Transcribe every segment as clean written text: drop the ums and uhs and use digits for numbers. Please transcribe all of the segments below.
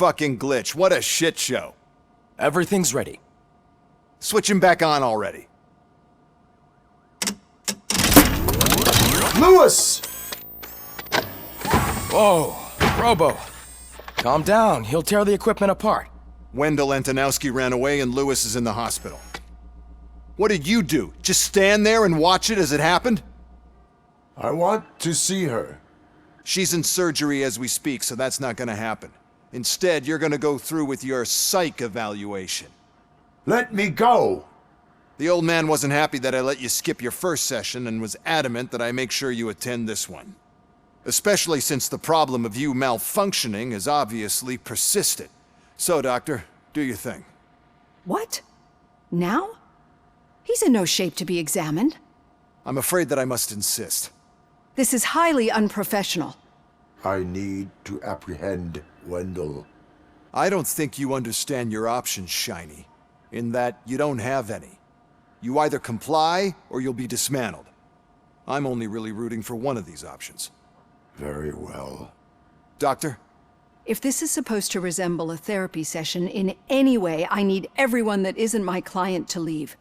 fucking glitch. What a shit show. Everything's ready. Switch him back on already. Lewis! Whoa, Robo. Calm down, he'll tear the equipment apart. Wendell Antonowski ran away and Lewis is in the hospital. What did you do? Just stand there and watch it as it happened? I want to see her. She's in surgery as we speak, so that's not gonna happen. Instead, you're gonna go through with your psych evaluation. Let me go! The old man wasn't happy that I let you skip your first session and was adamant that I make sure you attend this one. Especially since the problem of you malfunctioning is obviously persistent. So, Doctor, do your thing. What? Now? He's in no shape to be examined. I'm afraid that I must insist. This is highly unprofessional. I need to apprehend Wendell. I don't think you understand your options, Shiny, in that you don't have any. You either comply or you'll be dismantled. I'm only really rooting for one of these options. Very well. Doctor? If this is supposed to resemble a therapy session in any way, I need everyone that isn't my client to leave.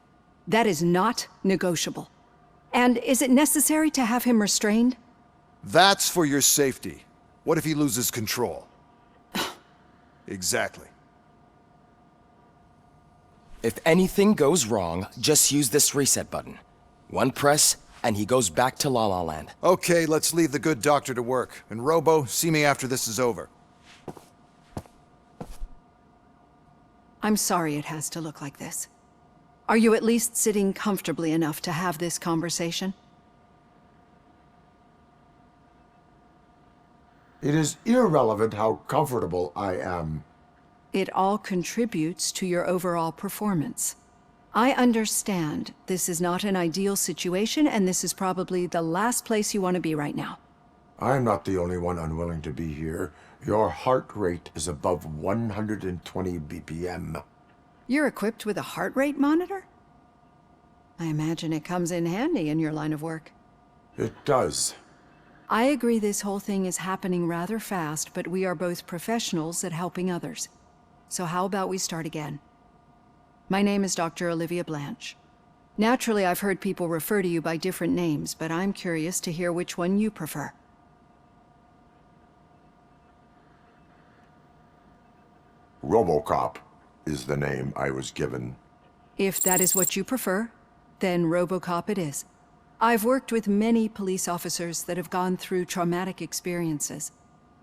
That is not negotiable. And is it necessary to have him restrained? That's for your safety. What if he loses control? Exactly. If anything goes wrong, just use this reset button. One press, and he goes back to La La Land. Okay, let's leave the good doctor to work. And Robo, see me after this is over. I'm sorry it has to look like this. Are you at least sitting comfortably enough to have this conversation? It is irrelevant how comfortable I am. It all contributes to your overall performance. I understand this is not an ideal situation, and this is probably the last place you want to be right now. I'm not the only one unwilling to be here. Your heart rate is above 120 BPM. You're equipped with a heart rate monitor? I imagine it comes in handy in your line of work. It does. I agree this whole thing is happening rather fast, but we are both professionals at helping others. So how about we start again? My name is Dr. Olivia Blanche. Naturally, I've heard people refer to you by different names, but I'm curious to hear which one you prefer. RoboCop is the name I was given. If that is what you prefer, then RoboCop it is. I've worked with many police officers that have gone through traumatic experiences,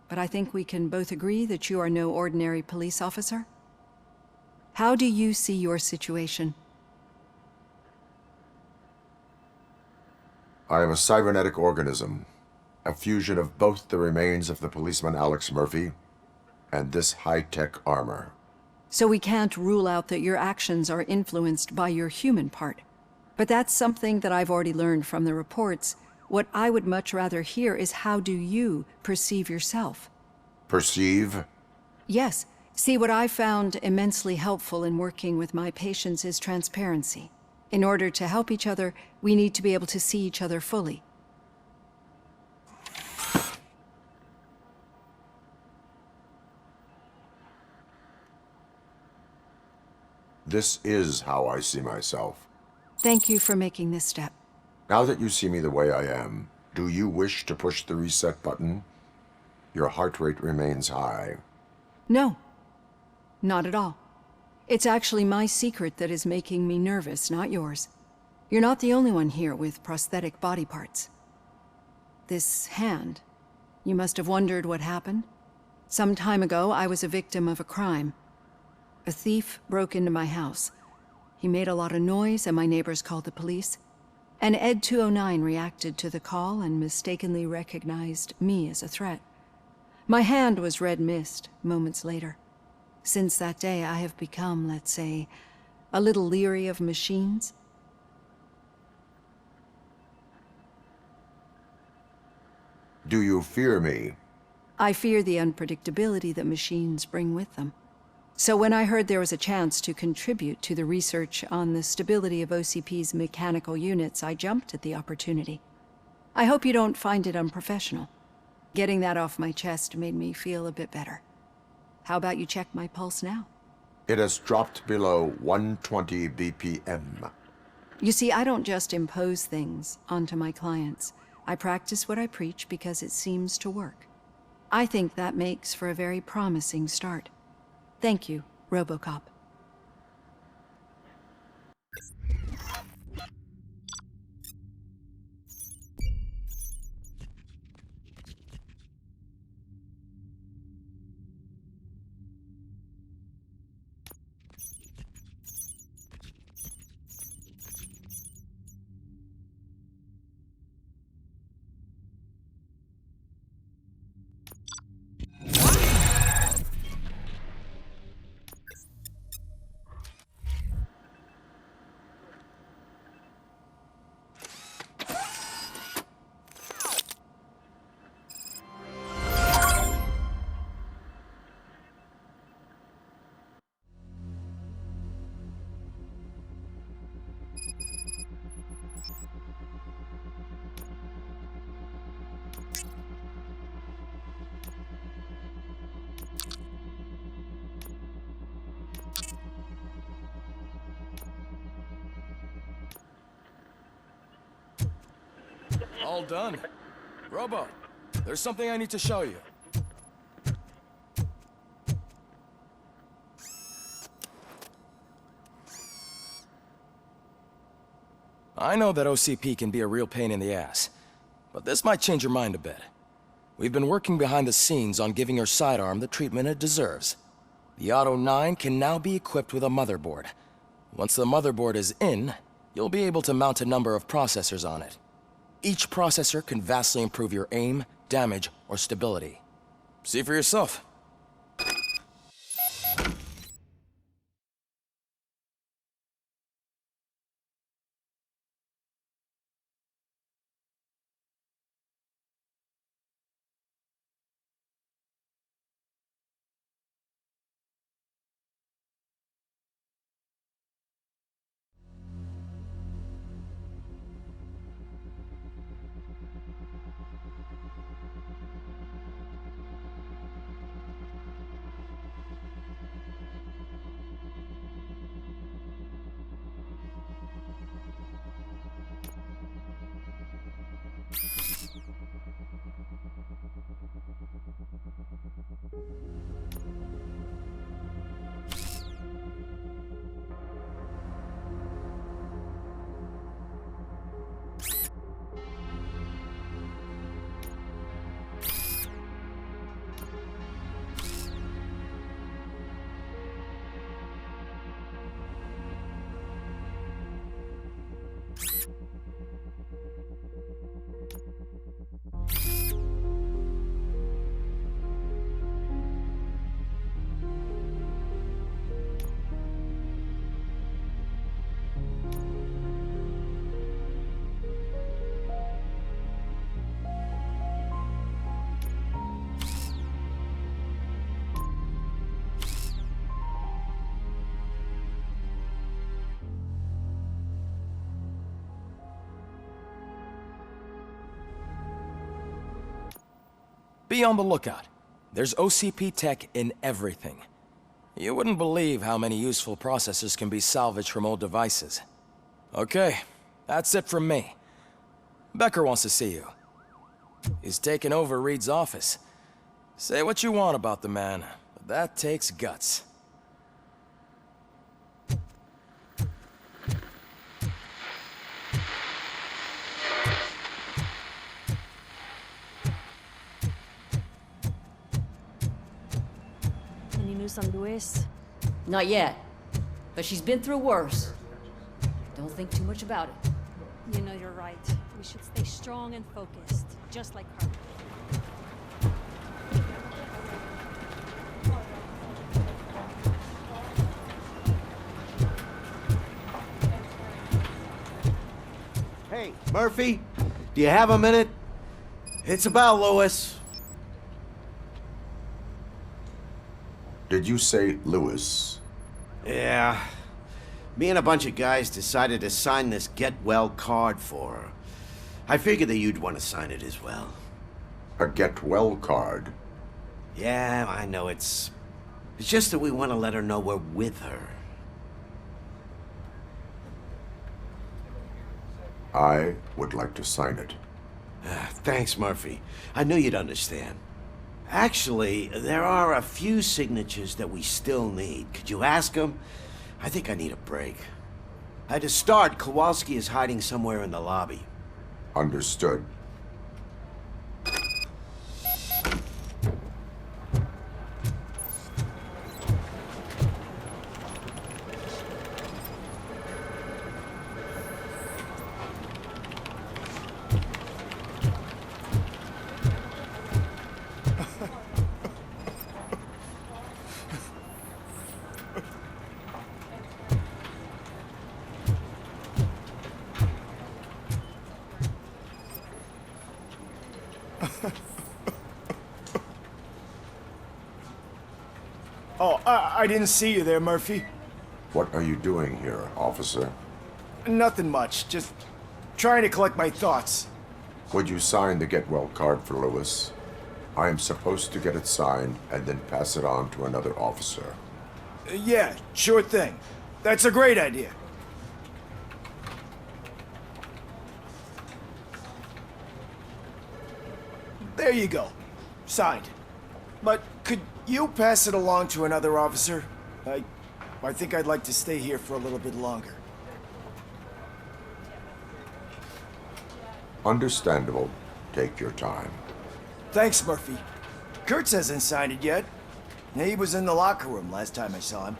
but I think we can both agree that you are no ordinary police officer. How do you see your situation? I am a cybernetic organism, a fusion of both the remains of the policeman Alex Murphy and this high-tech armor. So we can't rule out that your actions are influenced by your human part. But that's something that I've already learned from the reports. What I would much rather hear is how do you perceive yourself? Perceive? Yes. See, what I found immensely helpful in working with my patients is transparency. In order to help each other, we need to be able to see each other fully. This is how I see myself. Thank you for making this step. Now that you see me the way I am, do you wish to push the reset button? Your heart rate remains high. No, not at all. It's actually my secret that is making me nervous, not yours. You're not the only one here with prosthetic body parts. This hand, you must have wondered what happened. Some time ago, I was a victim of a crime. A thief broke into my house. He made a lot of noise and my neighbors called the police. And Ed 209 reacted to the call and mistakenly recognized me as a threat. My hand was red mist moments later. Since that day, I have become, let's say, a little leery of machines. Do you fear me? I fear the unpredictability that machines bring with them. So when I heard there was a chance to contribute to the research on the stability of OCP's mechanical units, I jumped at the opportunity. I hope you don't find it unprofessional. Getting that off my chest made me feel a bit better. How about you check my pulse now? It has dropped below 120 BPM. You see, I don't just impose things onto my clients. I practice what I preach because it seems to work. I think that makes for a very promising start. Thank you, RoboCop. All done. Robo, there's something I need to show you. I know that OCP can be a real pain in the ass, but this might change your mind a bit. We've been working behind the scenes on giving her sidearm the treatment it deserves. The Auto 9 can now be equipped with a motherboard. Once the motherboard is in, you'll be able to mount a number of processors on it. Each processor can vastly improve your aim, damage, or stability. See for yourself. Be on the lookout. There's OCP tech in everything. You wouldn't believe how many useful processors can be salvaged from old devices. Okay, that's it from me. Becker wants to see you. He's taken over Reed's office. Say what you want about the man, but that takes guts. Any news on Luis? Not yet. But she's been through worse. Don't think too much about it. You know you're right. We should stay strong and focused, just like her. Hey, Murphy, do you have a minute? It's about Lewis. Did you say Lewis? Yeah. Me and a bunch of guys decided to sign this get well card for her. I figured that you'd want to sign it as well. A get well card? Yeah, I know it's It's just that we want to let her know we're with her. I would like to sign it. Thanks, Murphy. I knew you'd understand. Actually, there are a few signatures that we still need. Could you ask him? I think I need a break. To start, Kowalski is hiding somewhere in the lobby. Understood. Oh, I didn't see you there, Murphy. What are you doing here, officer? Nothing much, just trying to collect my thoughts. Would you sign the get well card for Lewis? I am supposed to get it signed and then pass it on to another officer. Yeah, sure thing. That's a great idea. There you go. Signed. But could you pass it along to another officer? I think I'd like to stay here for a little bit longer. Understandable. Take your time. Thanks, Murphy. Kurtz hasn't signed it yet. He was in the locker room last time I saw him.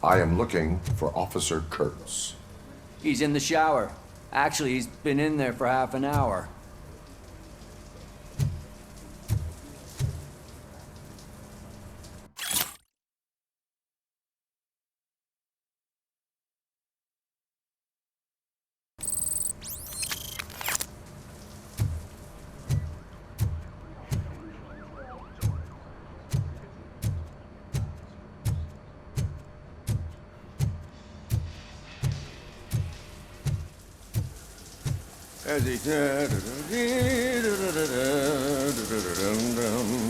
I am looking for Officer Kurtz. He's in the shower. Actually, he's been in there for half an hour.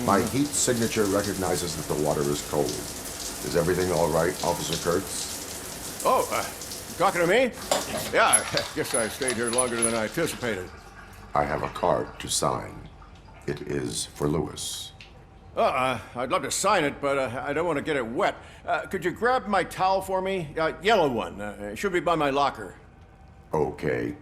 My heat signature recognizes that the water is cold. Is everything all right, Officer Kurtz? Oh, talking to me? Yeah, I guess I stayed here longer than I anticipated. I have a card to sign. It is for Lewis. I'd love to sign it, but I don't want to get it wet. Could you grab my towel for me? Yellow one. It should be by my locker. Okay.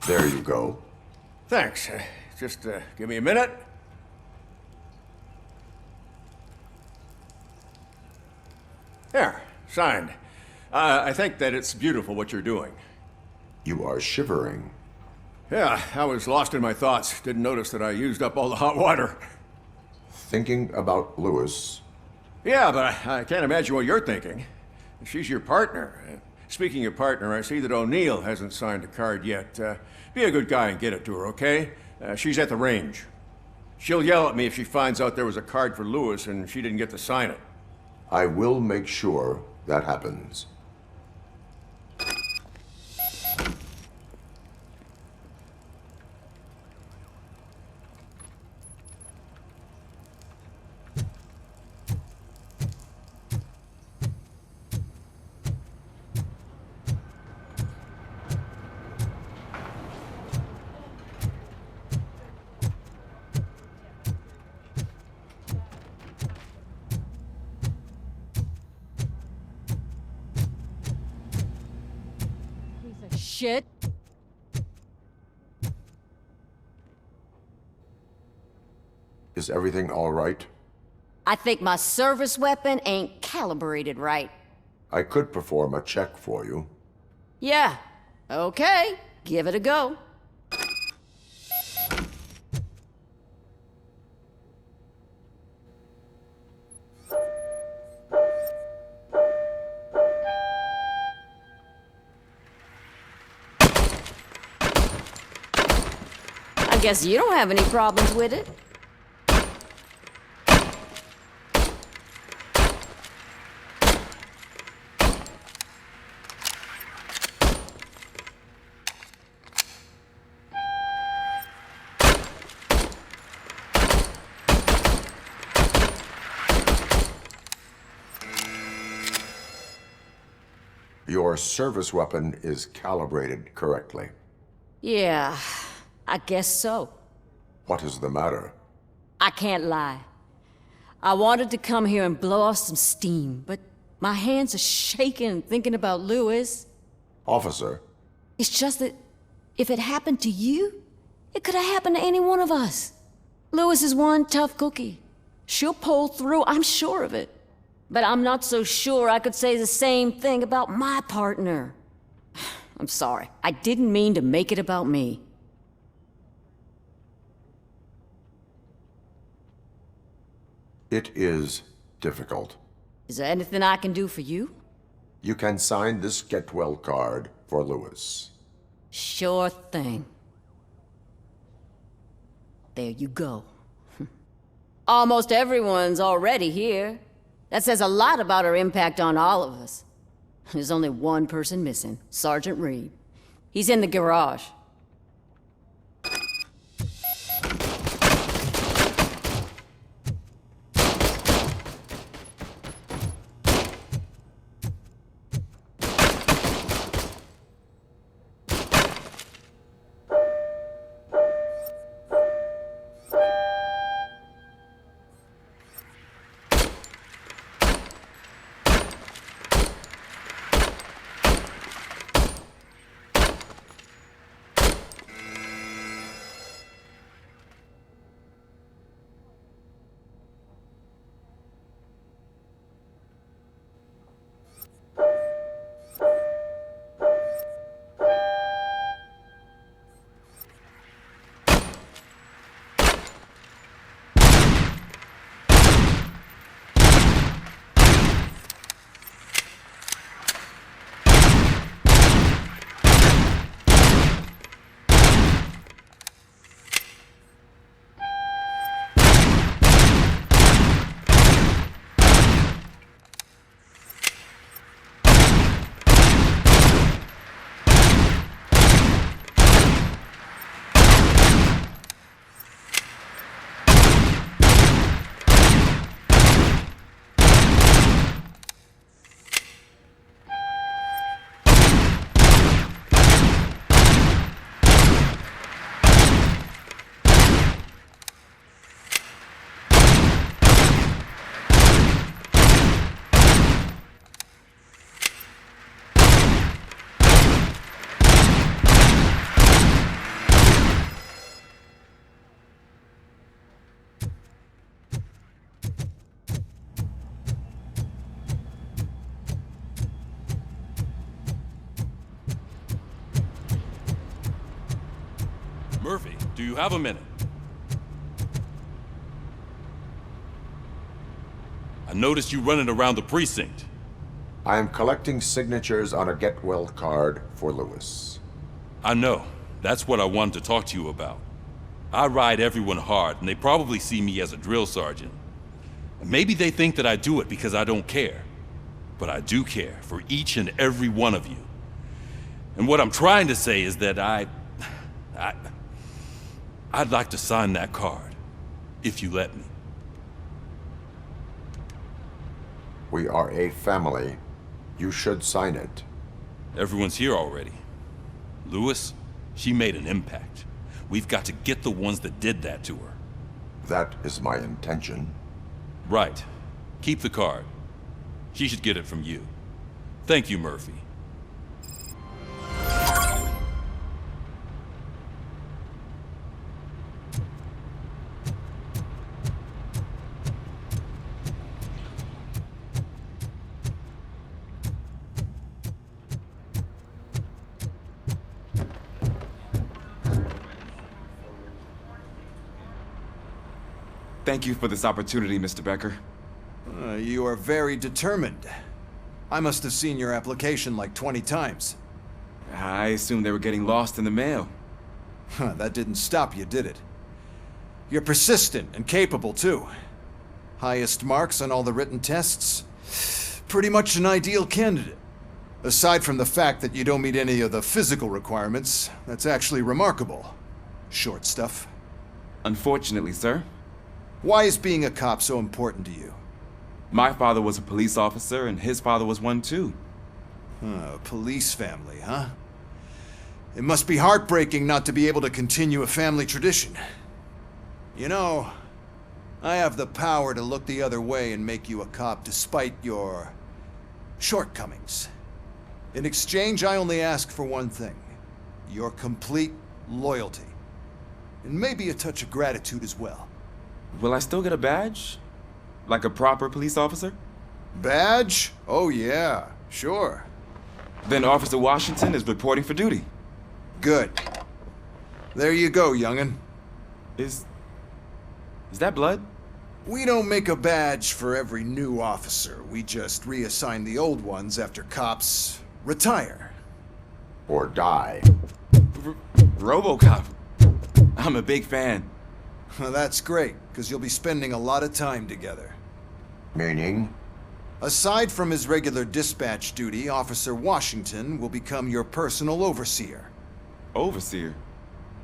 There you go. Thanks. Just give me a minute. There, signed. I think that it's beautiful what you're doing. You are shivering. Yeah, I was lost in my thoughts. Didn't notice that I used up all the hot water. Thinking about Lewis. Yeah, but I can't imagine what you're thinking. She's your partner. Speaking of partner, I see that O'Neill hasn't signed a card yet. Be a good guy and get it to her, okay? She's at the range. She'll yell at me if she finds out there was a card for Lewis and she didn't get to sign it. I will make sure that happens. Shit. Is everything all right? I think my service weapon ain't calibrated right. I could perform a check for you. Yeah. Okay. Give it a go. I guess you don't have any problems with it. Your service weapon is calibrated correctly. Yeah, I guess so. What is the matter? I can't lie. I wanted to come here and blow off some steam, but my hands are shaking thinking about Lewis. Officer, It's just that if it happened to you, it could have happened to any one of us. Lewis is one tough cookie. She'll pull through, I'm sure of it. But I'm not so sure I could say the same thing about my partner. I'm sorry. I didn't mean to make it about me. it is difficult. Is there anything I can do for you? You can sign this get well card for Lewis. Sure thing. There you go. Almost everyone's already here. That says a lot about her impact on all of us. There's only one person missing, Sergeant Reed. He's in the garage. Murphy, do you have a minute? I noticed you running around the precinct. I am collecting signatures on a get well card for Lewis. I know. That's what I wanted to talk to you about. I ride everyone hard, and they probably see me as a drill sergeant. Maybe they think that I do it because I don't care. But I do care for each and every one of you. And what I'm trying to say is that I'd like to sign that card, if you let me. We are a family. You should sign it. Everyone's here already. Lewis, she made an impact. We've got to get the ones that did that to her. That is my intention. Right. Keep the card. She should get it from you. Thank you, Murphy. Thank you for this opportunity, Mr. Becker. You are very determined. I must have seen your application like 20 times. I assumed they were getting lost in the mail. That didn't stop you, did it? You're persistent and capable, too. Highest marks on all the written tests. Pretty much an ideal candidate. Aside from the fact that you don't meet any of the physical requirements, that's actually remarkable. Short stuff. Unfortunately, sir. Why is being a cop so important to you? My father was a police officer, and his father was one too. A police family, huh? It must be heartbreaking not to be able to continue a family tradition. You know, I have the power to look the other way and make you a cop despite your shortcomings. In exchange, I only ask for one thing. Your complete loyalty. And maybe a touch of gratitude as well. Will I still get a badge? Like a proper police officer? Badge? Oh yeah, sure. Then Officer Washington is reporting for duty. Good. There you go, young'un. Is that blood? We don't make a badge for every new officer. We just reassign the old ones after cops retire. Or die. RoboCop. I'm a big fan. Well, that's great, because you'll be spending a lot of time together. Meaning? Aside from his regular dispatch duty, Officer Washington will become your personal overseer. Overseer?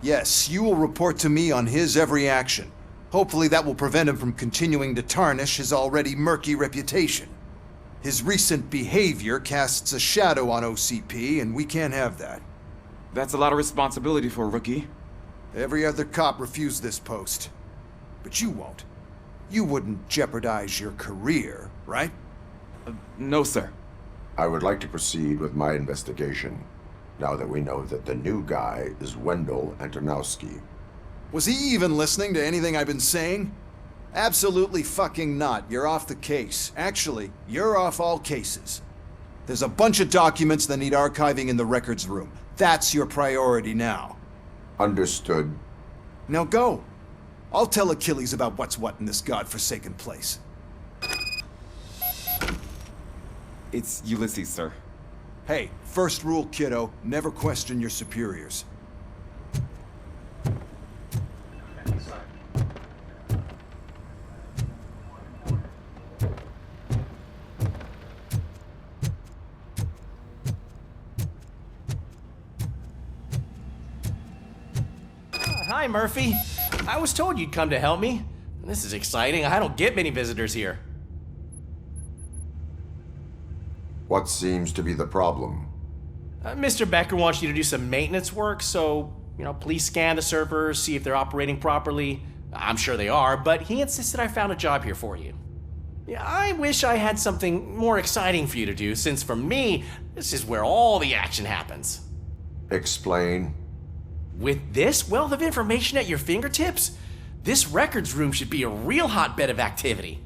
Yes, you will report to me on his every action. Hopefully that will prevent him from continuing to tarnish his already murky reputation. His recent behavior casts a shadow on OCP, and we can't have that. That's a lot of responsibility for a rookie. Every other cop refused this post. But you won't. You wouldn't jeopardize your career, right? No, sir. I would like to proceed with my investigation, now that we know that the new guy is Wendell Antonowski. Was he even listening to anything I've been saying? Absolutely fucking not. You're off the case. Actually, you're off all cases. There's a bunch of documents that need archiving in the records room. That's your priority now. Understood. Now go. I'll tell Achilles about what's what in this godforsaken place. It's Ulysses, sir. Hey, first rule, kiddo, never question your superiors. Hi, Murphy. I was told you'd come to help me. This is exciting. I don't get many visitors here. What seems to be the problem? Mr. Becker wants you to do some maintenance work, so, please scan the servers, see if they're operating properly. I'm sure they are, but he insisted I found a job here for you. Yeah, I wish I had something more exciting for you to do, since for me, this is where all the action happens. Explain. With this wealth of information at your fingertips, this records room should be a real hotbed of activity.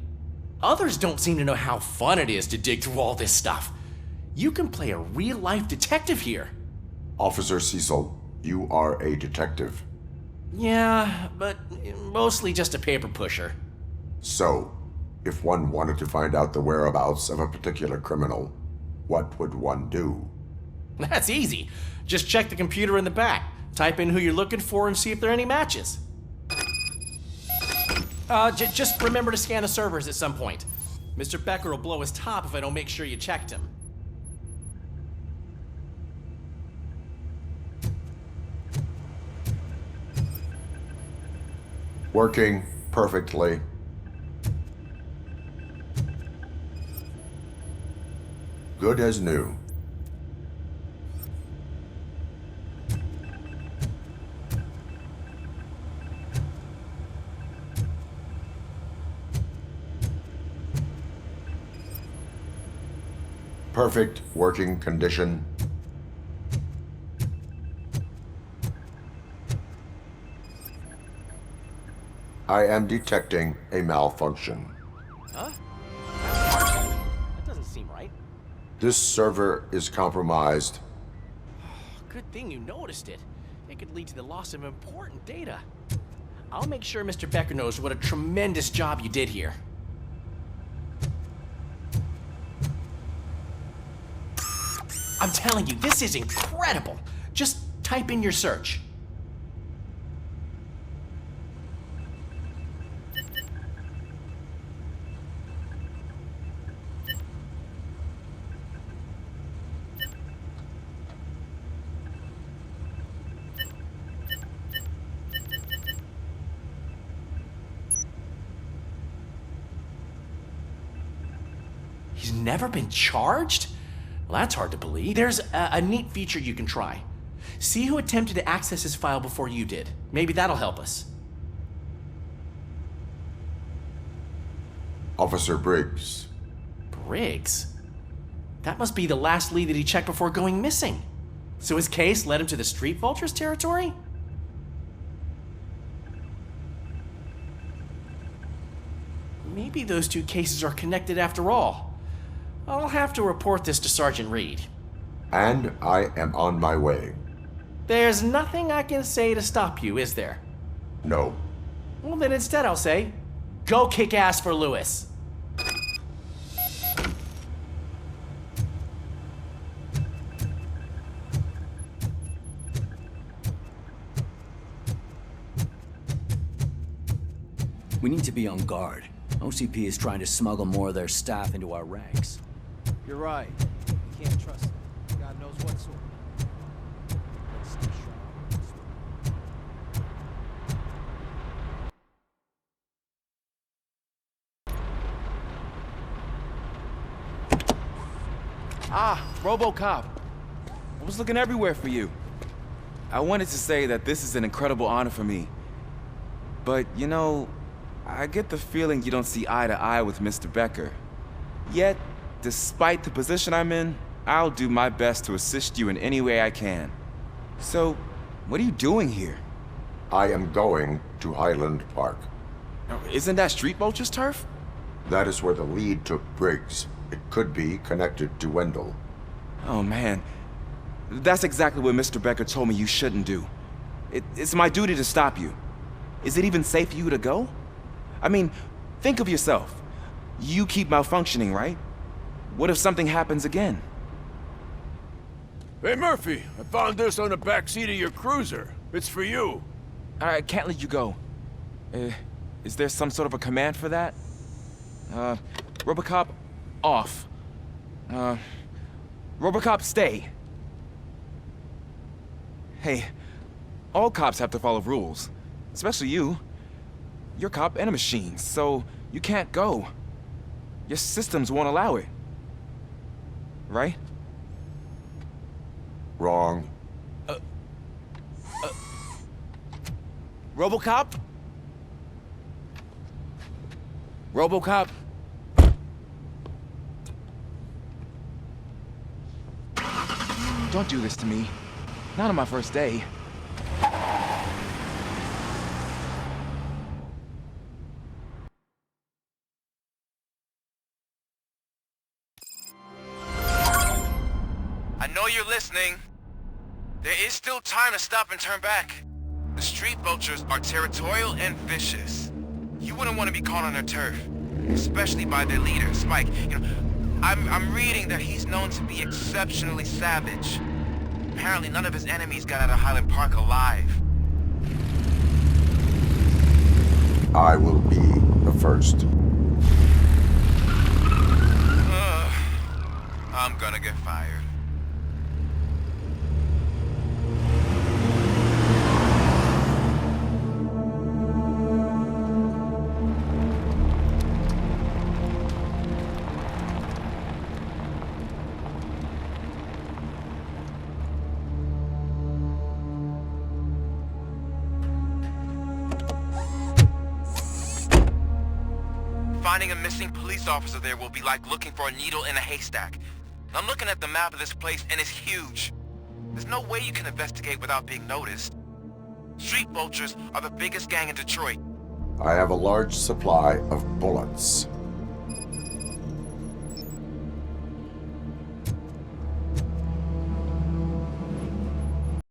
Others don't seem to know how fun it is to dig through all this stuff. You can play a real-life detective here. Officer Cecil, you are a detective. Yeah, but mostly just a paper pusher. So, if one wanted to find out the whereabouts of a particular criminal, what would one do? That's easy. Just check the computer in the back. Type in who you're looking for and see if there are any matches. Just remember to scan the servers at some point. Mr. Becker will blow his top if I don't make sure you checked him. Working perfectly. Good as new. Perfect working condition. I am detecting a malfunction. Huh? That doesn't seem right. This server is compromised. Good thing you noticed it. It could lead to the loss of important data. I'll make sure Mr. Becker knows what a tremendous job you did here. I'm telling you, this is incredible. Just type in your search. He's never been charged? Well, that's hard to believe. There's a neat feature you can try. See who attempted to access his file before you did. Maybe that'll help us. Officer Briggs. Briggs? That must be the last lead that he checked before going missing. So his case led him to the Street Vultures territory? Maybe those two cases are connected after all. I'll have to report this to Sergeant Reed. And I am on my way. There's nothing I can say to stop you, is there? No. Well, then instead I'll say, go kick ass for Lewis. We need to be on guard. OCP is trying to smuggle more of their staff into our ranks. You're right. You can't trust them. God knows what sort. Let's stay sharp. Ah, RoboCop. I was looking everywhere for you. I wanted to say that this is an incredible honor for me. But, you know, I get the feeling you don't see eye to eye with Mr. Becker. Yet, despite the position I'm in, I'll do my best to assist you in any way I can. So, what are you doing here? I am going to Highland Park. Isn't that Street Vulture's turf? That is where the lead took Briggs. It could be connected to Wendell. Oh man, that's exactly what Mr. Becker told me you shouldn't do. It's my duty to stop you. Is it even safe for you to go? I mean, think of yourself. You keep malfunctioning, right? What if something happens again? Hey, Murphy, I found this on the back seat of your cruiser. It's for you. I can't let you go. Is there some sort of a command for that? RoboCop, off. RoboCop, stay. Hey, all cops have to follow rules. Especially you. You're a cop and a machine, so you can't go. Your systems won't allow it. Right? Wrong. RoboCop? RoboCop? Don't do this to me. Not on my first day. I know you're listening. There is still time to stop and turn back. The Street Vultures are territorial and vicious. You wouldn't want to be caught on their turf, especially by their leader, Spike. You know, I'm reading that he's known to be exceptionally savage. Apparently none of his enemies got out of Highland Park alive. I will be the first. I'm gonna get fired. Finding a missing police officer there will be like looking for a needle in a haystack. I'm looking at the map of this place and it's huge. There's no way you can investigate without being noticed. Street Vultures are the biggest gang in Detroit. I have a large supply of bullets.